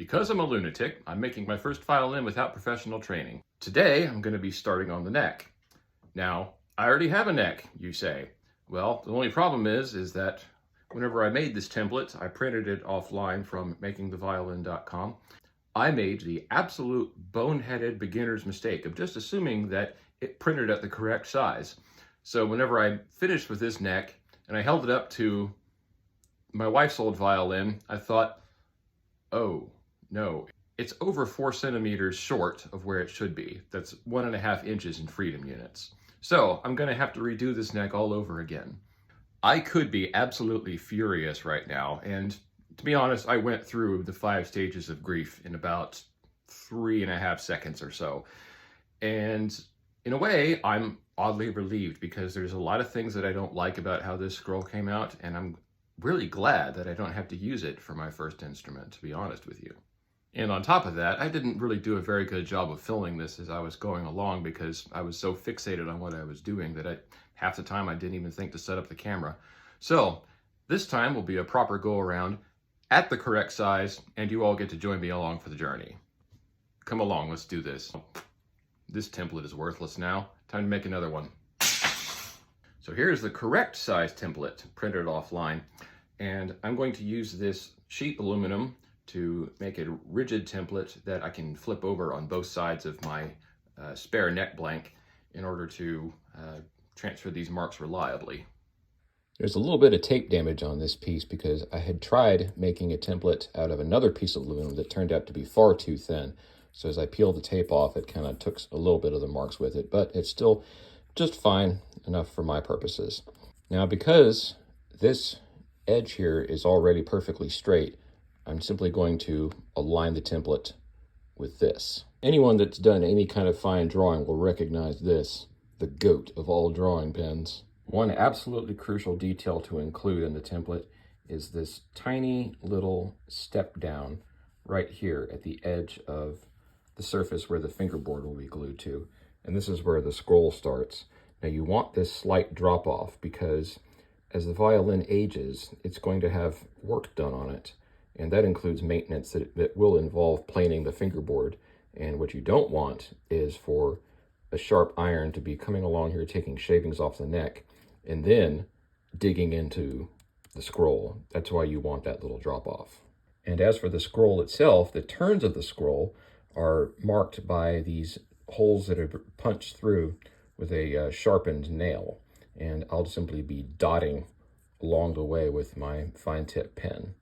Because I'm a lunatic, I'm making my first violin without professional training. Today, I'm going to be starting on the neck. Now, I already have a neck, you say. Well, the only problem is that whenever I made this template, I printed it offline from makingtheviolin.com. I made the absolute boneheaded beginner's mistake of just assuming that it printed at the correct size. So whenever I finished with this neck and I held it up to my wife's old violin, I thought, oh no, it's over 4 centimeters short of where it should be. That's 1.5 inches in freedom units. So I'm gonna have to redo this neck all over again. I could be absolutely furious right now, and to be honest, I went through the 5 stages of grief in about 3.5 seconds or so. And in a way, I'm oddly relieved because there's a lot of things that I don't like about how this scroll came out, and I'm really glad that I don't have to use it for my first instrument, to be honest with you. And on top of that, I didn't really do a very good job of filming this as I was going along because I was so fixated on what I was doing that half the time I didn't even think to set up the camera. So this time will be a proper go around at the correct size, and you all get to join me along for the journey. Come along, let's do this. This template is worthless now. Time to make another one. So here's the correct size template printed offline, and I'm going to use this sheet aluminum to make a rigid template that I can flip over on both sides of my spare neck blank in order to transfer these marks reliably. There's a little bit of tape damage on this piece because I had tried making a template out of another piece of aluminum that turned out to be far too thin. So as I peeled the tape off, it kind of took a little bit of the marks with it, but it's still just fine enough for my purposes. Now, because this edge here is already perfectly straight, I'm simply going to align the template with this. Anyone that's done any kind of fine drawing will recognize this, the goat of all drawing pens. One absolutely crucial detail to include in the template is this tiny little step down right here at the edge of the surface where the fingerboard will be glued to. And this is where the scroll starts. Now you want this slight drop off because as the violin ages, it's going to have work done on it. And that includes maintenance that will involve planing the fingerboard. And what you don't want is for a sharp iron to be coming along here, taking shavings off the neck, and then digging into the scroll. That's why you want that little drop off. And as for the scroll itself, the turns of the scroll are marked by these holes that are punched through with a sharpened nail. And I'll simply be dotting along the way with my fine tip pen.